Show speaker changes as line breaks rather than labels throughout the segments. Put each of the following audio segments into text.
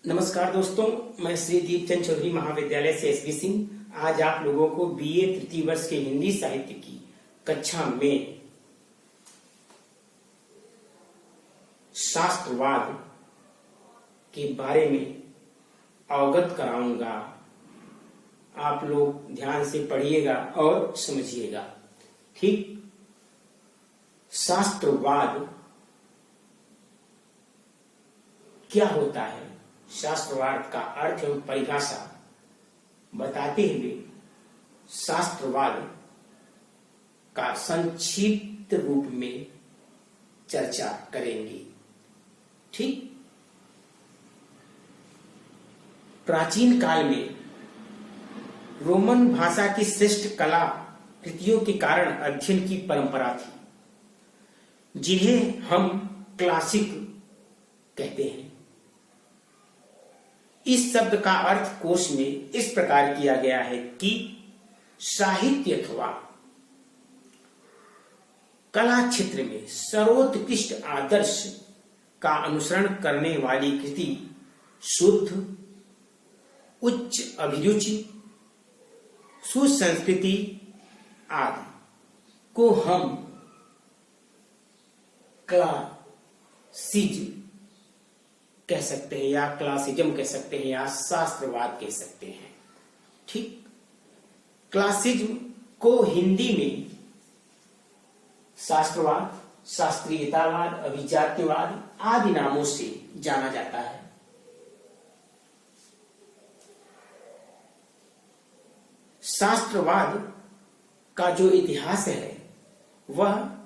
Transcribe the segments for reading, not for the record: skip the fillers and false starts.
नमस्कार दोस्तों, मैं श्री दीपचंद चौधरी महाविद्यालय से एसबी सिंह आज आप लोगों को बीए तृतीय वर्ष के हिंदी साहित्य की कक्षा में शास्त्रवाद के बारे में अवगत कराऊंगा। आप लोग ध्यान से पढ़िएगा और समझिएगा। ठीक, शास्त्रवाद क्या होता है, शास्त्रवाद का अर्थ एवं परिभाषा बताते हुए शास्त्रवाद का संक्षिप्त रूप में चर्चा करेंगे। ठीक, प्राचीन काल में रोमन भाषा की श्रेष्ठ कला कृतियों के कारण अध्ययन की परंपरा थी, जिन्हें हम क्लासिक कहते हैं। इस शब्द का अर्थ कोश में इस प्रकार किया गया है कि साहित्य अथवा कला क्षेत्र में सर्वोत्कृष्ट आदर्श का अनुसरण करने वाली कृति, शुद्ध, उच्च अभिरुचि, सुसंस्कृति आदि को हम क्लासिज्म कह सकते हैं या क्लासिज्म कह सकते हैं या शास्त्रवाद कह सकते हैं। ठीक, क्लासिज्म को हिंदी में शास्त्रवाद, शास्त्रीयतावाद, अभिजात्यवाद आदि नामों से जाना जाता है। शास्त्रवाद का जो इतिहास है वह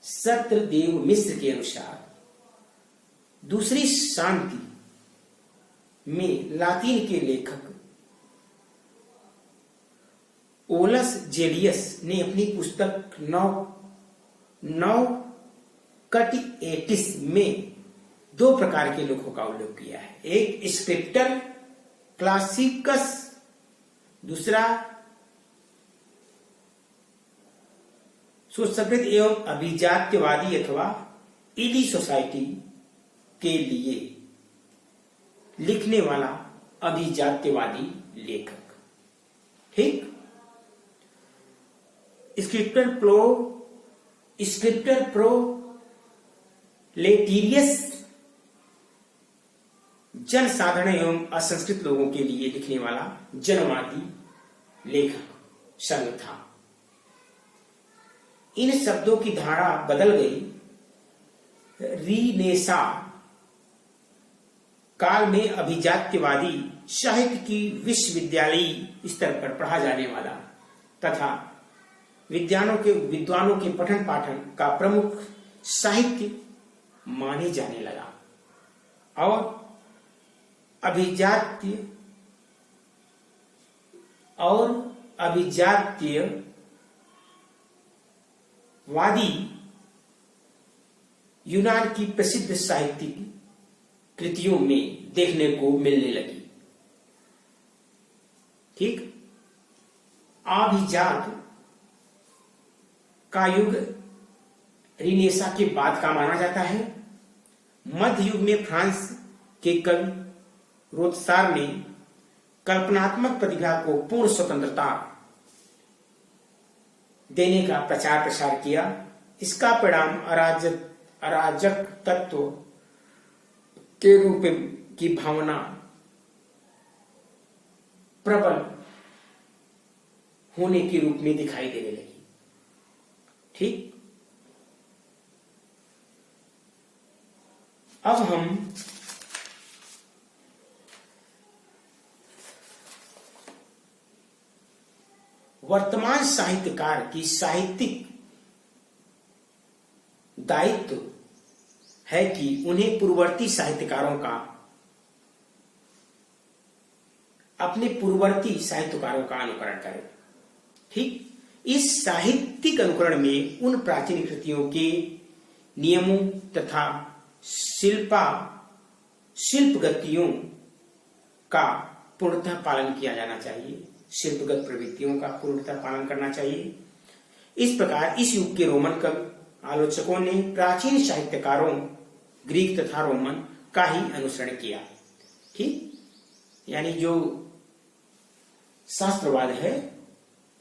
सत्यदेव मिश्र के अनुसार दूसरी शांति में लातीन के लेखक ओलस जेलियस ने अपनी पुस्तक नौकटिएटिस में दो प्रकार के लेखों का उल्लेख किया है। एक स्क्रिप्टर क्लासिकस, दूसरा सुसंस्कृत एवं अभिजात्यवादी अथवा इली सोसाइटी के लिए लिखने वाला अभिजात्यवादी लेखक। ठीक, स्क्रिप्टर प्रोलेटेरियस जनसाधारण एवं असंस्कृत लोगों के लिए लिखने वाला जनवादी लेखक संघ था। इन शब्दों की धारा बदल गई। रीनेसा काल में अभिजात्यवादी साहित्य की विश्वविद्यालयी स्तर पर पढ़ा जाने वाला तथा विद्वानों के पठन पाठन का प्रमुख साहित्य माने जाने लगा और अभिजात्यवादी यूनान की प्रसिद्ध साहित्यिक कृतियों में देखने को मिलने लगी। ठीक, अभिजात का युग रिनेसा के बाद का माना जाता है। मध्य युग में फ्रांस के कवि रोथसार ने कल्पनात्मक प्रतिभा को पूर्ण स्वतंत्रता देने का प्रचार प्रसार किया। इसका परिणाम अराजक तत्व के रूप की भावना प्रबल होने के रूप में दिखाई देने लगी। ठीक, अब हम वर्तमान साहित्यकार की साहित्यिक दायित्व है कि उन्हें पूर्ववर्ती साहित्यकारों का अनुकरण करें। ठीक, इस साहित्यिक अनुकरण में उन प्राचीन कृतियों के नियमों तथा शिल्पगतियों का पूर्णतः पालन किया जाना चाहिए। शिल्पगत प्रवृत्तियों का पूर्णतः पालन करना चाहिए। इस प्रकार इस युग के रोमन कवि आलोचकों ने प्राचीन साहित्यकारों ग्रीक तथा रोमन का ही अनुसरण किया। ठीक, यानी जो शास्त्रवाद है,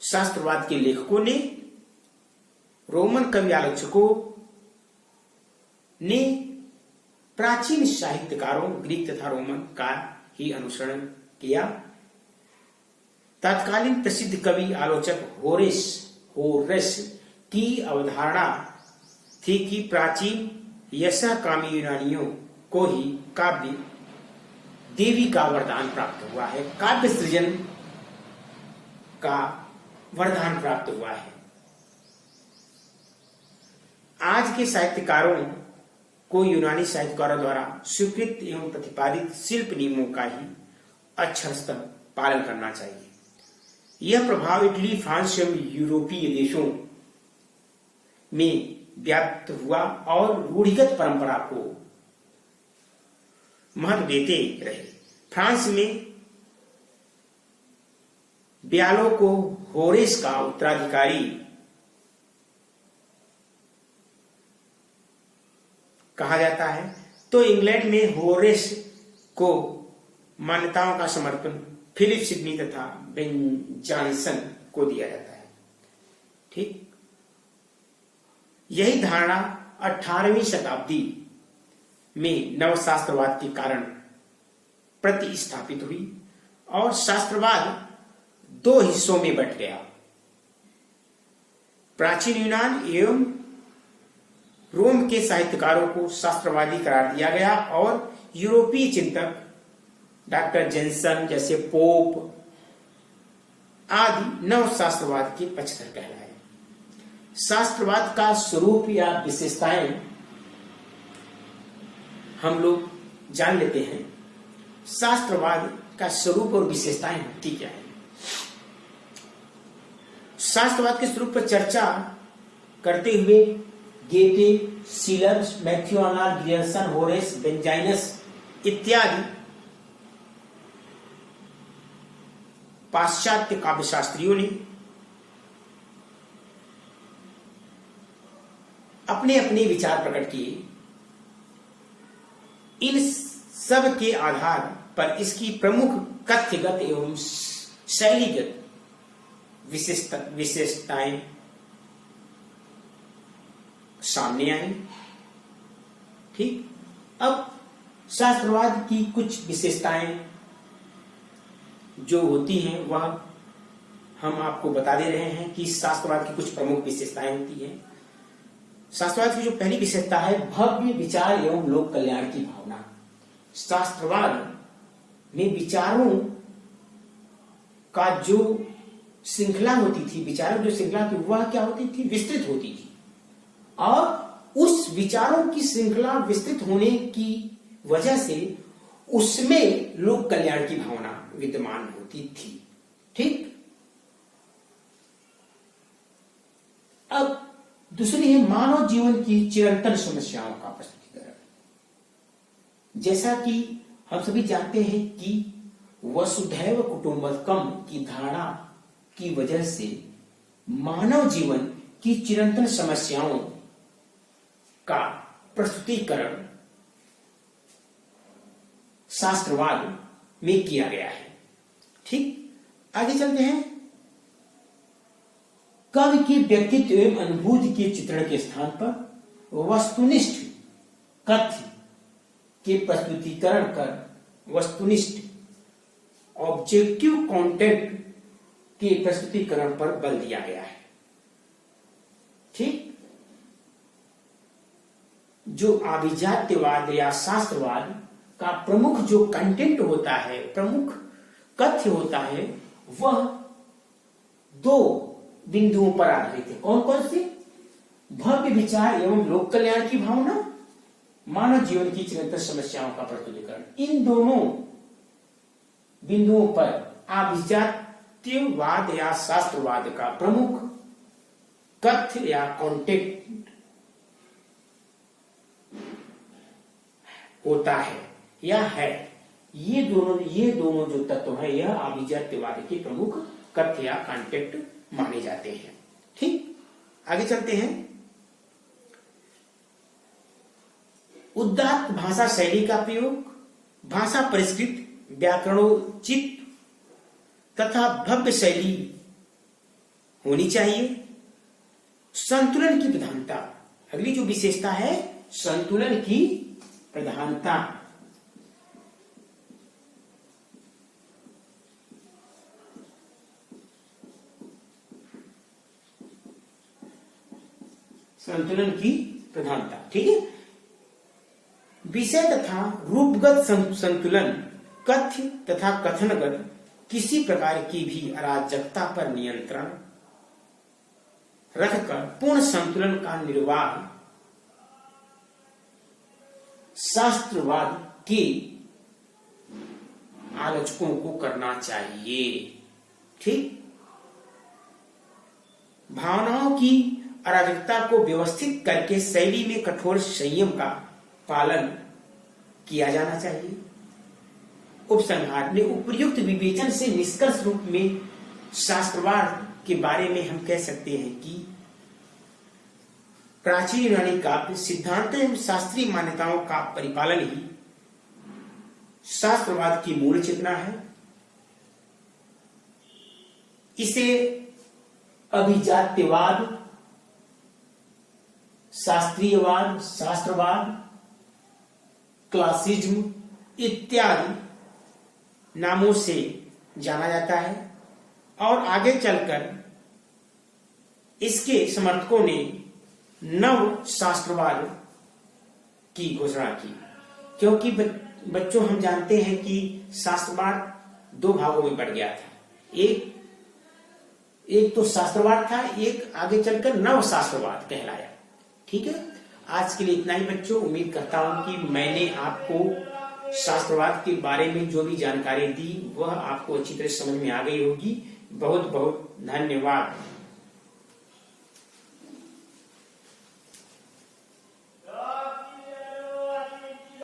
शास्त्रवाद के लेखकों ने, रोमन कवि आलोचकों ने प्राचीन साहित्यकारों ग्रीक तथा रोमन का ही अनुसरण किया। तत्कालीन प्रसिद्ध कवि आलोचक होरेस की अवधारणा थी कि प्राचीन यशाकामी यूनानियों को ही काव्य देवी का वरदान प्राप्त हुआ है, काव्य सृजन का वरदान प्राप्त हुआ है। आज के साहित्यकारों को यूनानी साहित्यकारों द्वारा स्वीकृत एवं प्रतिपादित शिल्प नियमों का ही अक्षरशः पालन करना चाहिए। यह प्रभाव इटली, फ्रांस एवं यूरोपीय देशों में व्याप्त हुआ और रूढ़िगत परंपरा को महत्व देते रहे। फ्रांस में ब्यालो को होरेस का उत्तराधिकारी कहा जाता है, तो इंग्लैंड में होरेस को मान्यताओं का समर्पण फिलिप सिडनी तथा बेन जॉनसन को दिया जाता है। ठीक, यही धारणा 18वीं शताब्दी में नवशास्त्रवाद के कारण प्रतिस्थापित हुई और शास्त्रवाद दो हिस्सों में बंट गया। प्राचीन यूनान एवं रोम के साहित्यकारों को शास्त्रवादी करार दिया गया और यूरोपीय चिंतक डॉक्टर जेनसन जैसे पोप आदि नवशास्त्रवाद के पक्षधर कहलाए। शास्त्रवाद का स्वरूप या विशेषताएं हम लोग जान लेते हैं। शास्त्रवाद का स्वरूप और विशेषताएं होती क्या है? शास्त्रवाद के स्वरूप पर चर्चा करते हुए Goethe, Schiller, Matthew Arnold, Grierson, Horace, बेंजाइनस इत्यादि पाश्चात्य काव्यशास्त्रियों ने अपने अपने विचार प्रकट किए। इन सब के आधार पर इसकी प्रमुख कथ्यगत एवं शैलीगत विशेषताएं सामने आई। ठीक, अब शास्त्रवाद की कुछ विशेषताएं जो होती हैं वह हम आपको बता दे रहे हैं कि शास्त्रवाद की कुछ प्रमुख विशेषताएं होती हैं। शास्त्रवाद की जो पहली विशेषता है भव्य विचार एवं लोक कल्याण की भावना। शास्त्रवाद में विचारों का जो श्रृंखला होती थी, विचारों जो श्रृंखला थी वह क्या होती थी? विस्तृत होती थी और उस विचारों की श्रृंखला विस्तृत होने की वजह से उसमें लोक कल्याण की भावना विद्यमान होती थी। ठीक, अब दूसरी है मानव जीवन की चिरंतन समस्याओं का प्रस्तुतिकरण। जैसा कि हम सभी जानते हैं कि वसुधैव कुटुंबकम की धारणा की वजह से मानव जीवन की चिरंतन समस्याओं का प्रस्तुतिकरण शास्त्रवाद में किया गया है। ठीक, आगे चलते हैं। कवि के व्यक्तित्व एवं अनुभूति के चित्रण के स्थान पर वस्तुनिष्ठ कथ्य के प्रस्तुतिकरण कर वस्तुनिष्ठ ऑब्जेक्टिव कंटेंट के प्रस्तुतिकरण पर बल दिया गया है। ठीक, जो अभिजात्यवाद या शास्त्रवाद का प्रमुख जो कंटेंट होता है, प्रमुख कथ्य होता है, वह दो बिंदुओं पर आधारित है। कौन कौन से? भव्य विचार एवं लोक कल्याण की भावना, मानव जीवन की चिरंतन समस्याओं का प्रस्तुतिकरण। इन दोनों बिंदुओं पर अभिजात्यवाद या शास्त्रवाद का प्रमुख कथ्य या कंटेंट होता है या है। ये दोनों जो तत्व है यह अभिजात्यवाद के प्रमुख कथ्य या कंटेंट माने जाते हैं। ठीक, आगे चलते हैं। उदात्त भाषा शैली का प्रयोग, भाषा परिष्कृत, व्याकरणोचित तथा भव्य शैली होनी चाहिए। संतुलन की प्रधानता, अगली जो विशेषता है संतुलन की प्रधानता। संतुलन की प्रधानता, ठीक है। विषय तथा रूपगत संतुलन, कथ्य तथा कथनगत किसी प्रकार की भी अराजकता पर नियंत्रण रखकर पूर्ण संतुलन का निर्वाह शास्त्रवाद के आलोचकों को करना चाहिए, ठीक। भावनाओं की अराजकता को व्यवस्थित करके शैली में कठोर संयम का पालन किया जाना चाहिए। उपसंहार में उपर्युक्त विवेचन से निष्कर्ष रूप में शास्त्रवाद के बारे में हम कह सकते हैं कि प्राचीन यूनानी काव्य सिद्धांतों एवं शास्त्रीय मान्यताओं का परिपालन ही शास्त्रवाद की मूल चेतना है। इसे अभिजात्यवाद, शास्त्रीयवाद, शास्त्रवाद, क्लासिज्म इत्यादि नामों से जाना जाता है और आगे चलकर इसके समर्थकों ने नव शास्त्रवाद की घोषणा की, क्योंकि बच्चों हम जानते हैं कि शास्त्रवाद दो भागों में बढ़ गया था। एक तो शास्त्रवाद था, एक आगे चलकर नव शास्त्रवाद कहलाया, ठीक है। आज के लिए इतना ही बच्चों। उम्मीद करता हूं कि मैंने आपको शास्त्रवाद के बारे में जो भी जानकारी दी वह आपको अच्छी तरह समझ में आ गई होगी। बहुत बहुत धन्यवाद।